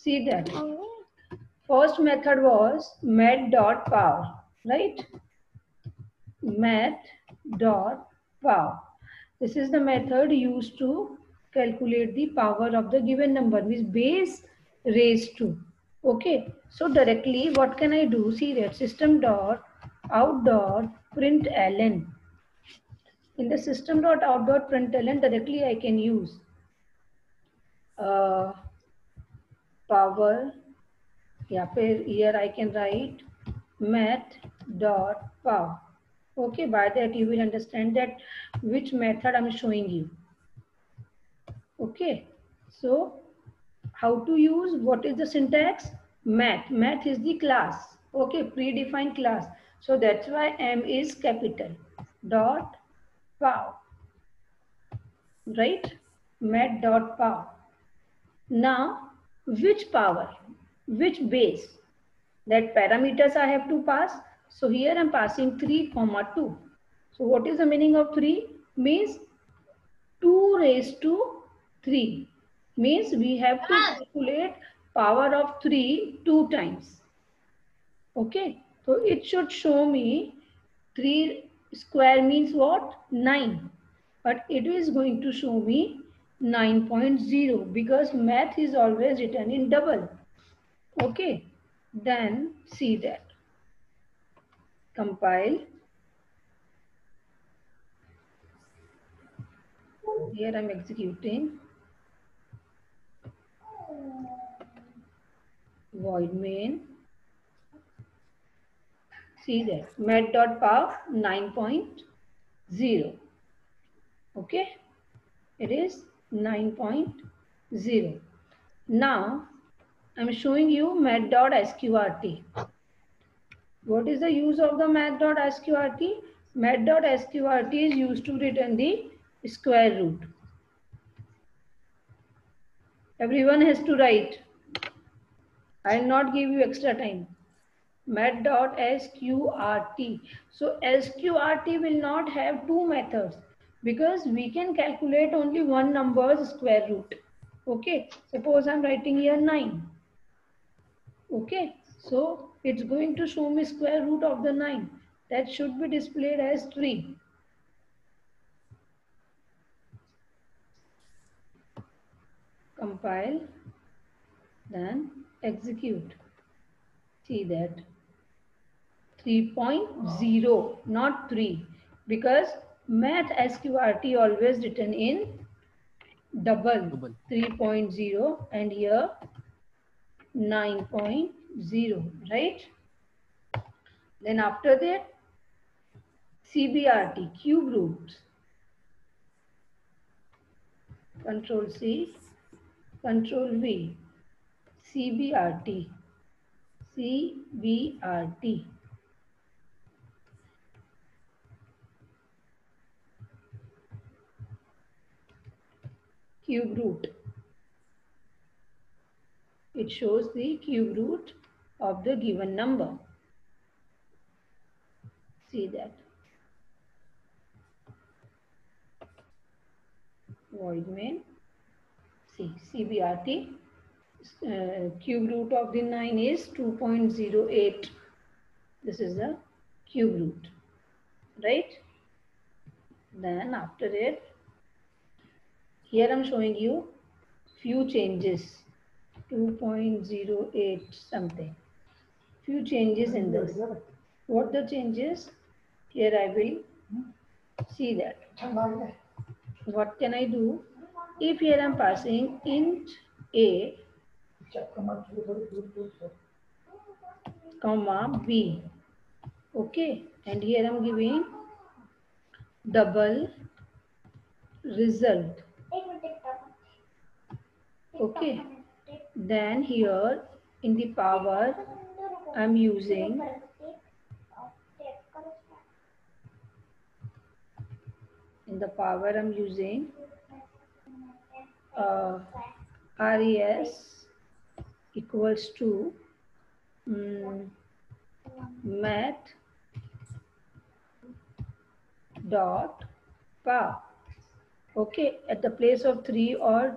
See that. First method was math.power, right? Math.power. This is the method used to calculate the power of the given number, with base raised to. Okay, so directly what can I do? See that system.out.println. In the system.out.println, directly I can use power. Yeah, here I can write math.power. Okay, by that you will understand that which method I'm showing you. Okay, so how to use, what is the syntax? Math is the class. Okay, predefined class. So that's why M is capital. Dot power. Right? Math.power. Now, which power? Which base? That parameters I have to pass. So here I'm passing 3, 2. So what is the meaning of 3? Means 2 raised to 3. Means we have to calculate power of 3 2 times. Okay. So it should show me 3 square means what? 9. But it is going to show me 9.0 because math is always written in double. Okay. Then see that. Compile. Here I am executing. Void main. See that. Math.power 9.0. Okay. It is 9.0. Now I'm showing you math.sqrt. What is the use of the math.sqrt? Math.sqrt is used to return the square root. Everyone has to write. I will not give you extra time. Math.sqrt. So sqrt will not have two methods because we can calculate only one number's square root. Okay, suppose I'm writing here 9. Okay, so it's going to show me square root of the 9. That should be displayed as 3. Compile, then execute. See that 3.0, not 3, because math sqrt always written in double. 3.0 and here 9.0, right? Then after that CBRT, cube roots. Control C, Control V, CBRT, CBRT. Cube root. It shows the cube root of the given number. See that. Void main. See, CBRT. Cube root of the 9 is 2.08. This is the cube root. Right? Then after it, here I'm showing you few changes. 2.08 something. Few changes in this. What the changes? Here I will see that. What can I do? If here I am passing int a, comma b, okay, and here I am giving double result, okay. Then here in the power I am using res equals to math dot power. Okay, at the place of 3 or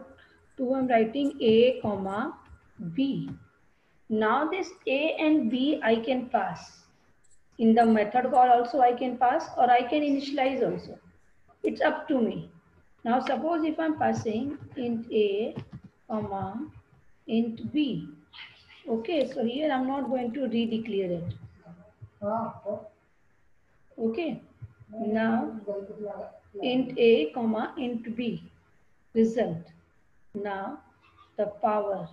2 I'm writing a comma B. Now this A and B I can pass. In the method call also I can pass, or I can initialize also. It's up to me. Now suppose if I'm passing int A, comma, int B. Okay, so here I'm not going to redeclare it. Okay, now int A, comma, int B, result. Now the power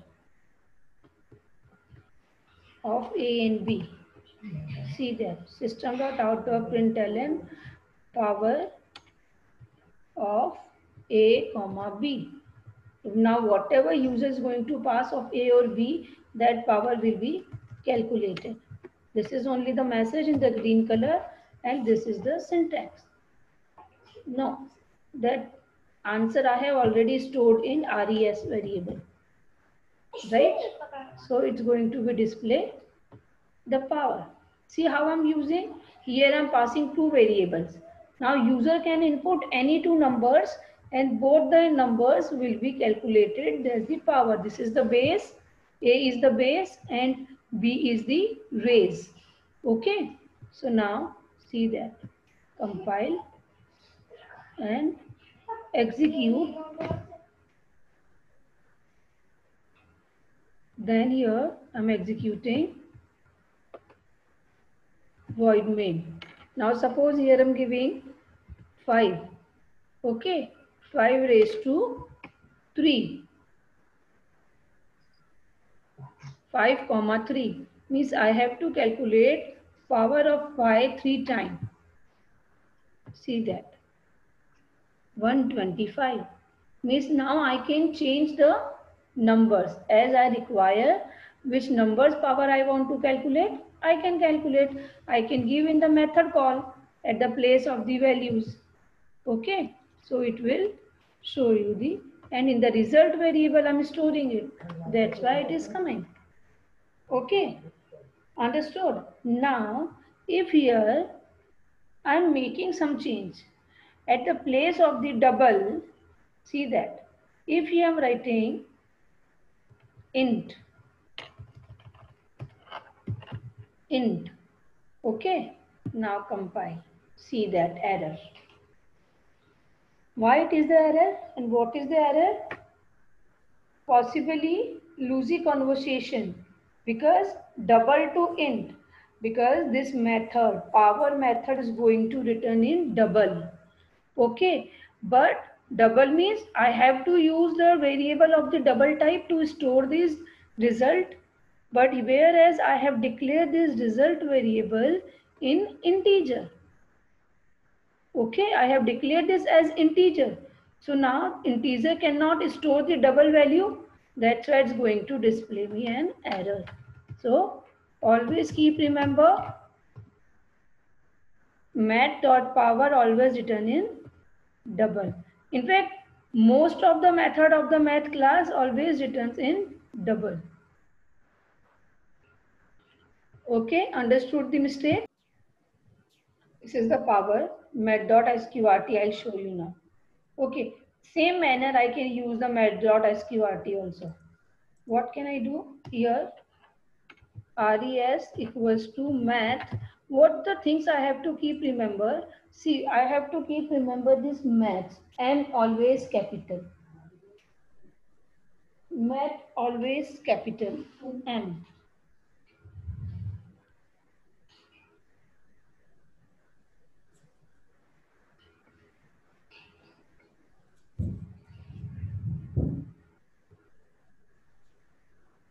of A and B. See that system.out.println power of A, comma, B. Now whatever user is going to pass of A or B, that power will be calculated. This is only the message in the green color, and this is the syntax. No, that answer I have already stored in res variable, right? So it's going to be displayed the power. See how I'm using? Here I'm passing two variables. Now user can input any two numbers and both the numbers will be calculated. There's the power. This is the base. A is the base and B is the raise. Okay. So now see that. Compile and execute. Then here I'm executing void main. Now suppose here I'm giving 5. Okay, 5 raised to 3. 5 comma 3 means I have to calculate power of 5 3 times. See that. 125 means now I can change the numbers as I require. Which numbers power I want to calculate, I can calculate. I can give in the method call at the place of the values. Okay, so it will show you the, and in the result variable I'm storing it. That's why it is coming. Okay, understood? Now, if here I'm making some change at the place of the double, see that. If here I'm writing int, okay, now compile. See that error. Why it is the error and what is the error? Possibly loosey conversation, because double to int, because this method, power method, is going to return in double. Okay, but double means I have to use the variable of the double type to store this result, but whereas I have declared this result variable in integer. Okay, I have declared this as integer. So now integer cannot store the double value. That's why it's going to display me an error. So always keep remember math.power always return in double. In fact, most of the method of the math class always returns in double. Okay, understood the mistake? This is the power math.sqrt. I'll show you now. Okay, same manner I can use the math.sqrt also. What can I do here? Res equals to math. What the things I have to keep remember? See, I have to keep remember this math. M always capital. Math always capital M.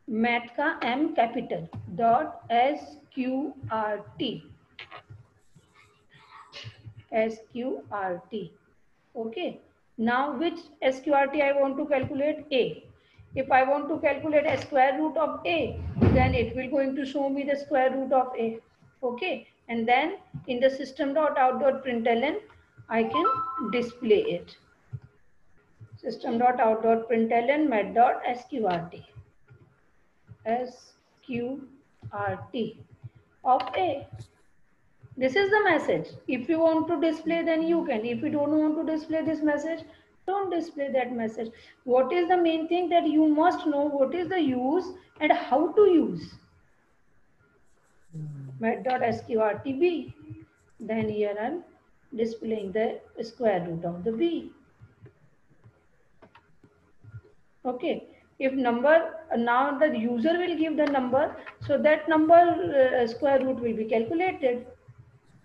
Math का M capital dot SQRT. Okay, now which SQRT I want to calculate? A. If I want to calculate a square root of A, then it will going to show me the square root of A. Okay, and then in the system.out.println I can display it. System.out.println math.sqrt. SQRT of A. This is the message. If you want to display, then you can. If you don't want to display this message, don't display that message. What is the main thing? That you must know what is the use and how to use. Met.sqrtb. Then here I'm displaying the square root of the b. Okay. If number, now the user will give the number, so that number square root will be calculated,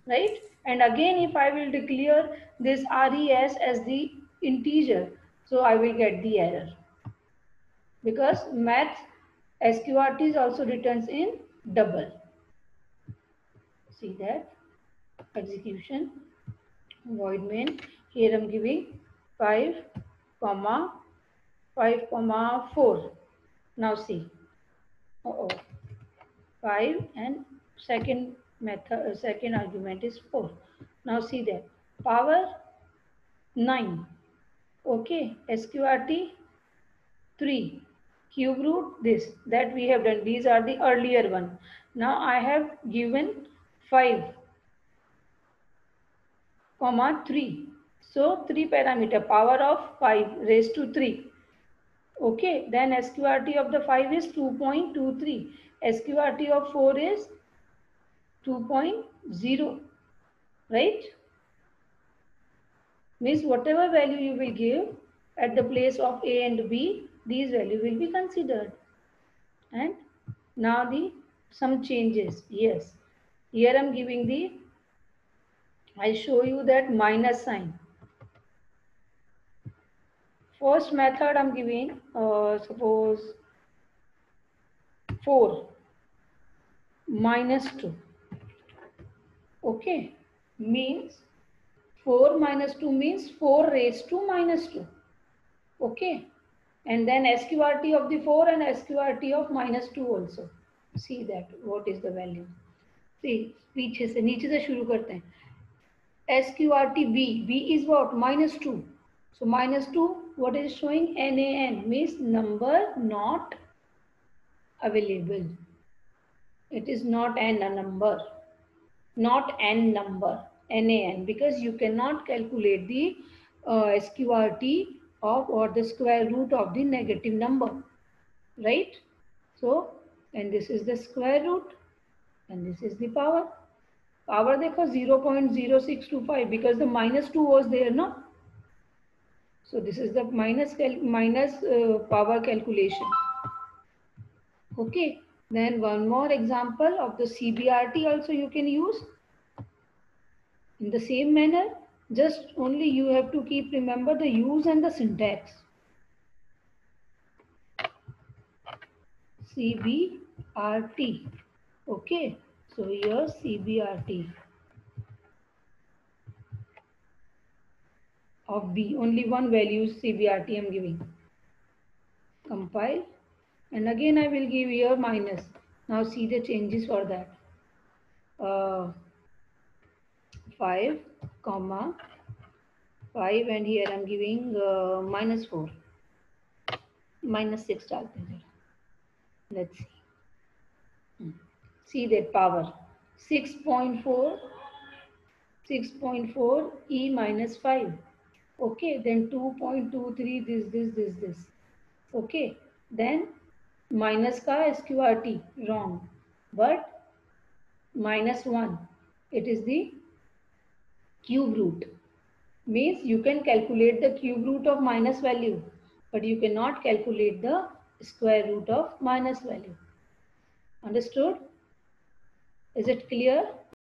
right? And again, if I will declare this res as the integer, so I will get the error, because math sqrt also returns in double. See that execution, void main. Here I'm giving 5 comma 5 comma 4. Now see, 5 and second method, second argument is 4. Now see that power 9. Okay, sqrt 3, cube root this, that we have done. These are the earlier one. Now I have given 5 comma 3. So 3 parameter, power of 5 raised to 3. Okay, then sqrt of the 5 is 2.23. sqrt of 4 is 2.0, right? Means whatever value you will give at the place of a and b, these value will be considered. And now the some changes. Yes, here I'm giving the, I show you that minus sign. First method I'm giving, suppose 4 minus 2. Okay, means 4 minus 2 means 4 raised to minus 2. Okay, and then sqrt of the 4 and sqrt of minus 2 also. See that what is the value. See, पीछे से नीचे से शुरू करते हैं. sqrt b is what? Minus 2. So minus 2, what is showing? NaN means number not available. It is not a number, not n number, NaN, because you cannot calculate the sqrt of or the square root of the negative number, right? So, and this is the square root and this is the power. Power dekho 0.0625 because the minus 2 was there, no? So this is the minus power calculation. Okay, then one more example of the CBRT also you can use in the same manner. Just only you have to keep remember the use and the syntax. CBRT. Okay, so here CBRT of B, only one value CBRT I'm giving. Compile, and again I will give here minus. Now see the changes for that. 5 comma 5 and here I'm giving minus 4, minus 6 डालते हैं. Let's see. See that power 6.4 e minus 5. Okay, then 2.23 this. Okay, then minus ka sqrt wrong, but minus 1, it is the cube root. Means you can calculate the cube root of minus value, but you cannot calculate the square root of minus value. Understood? Is it clear?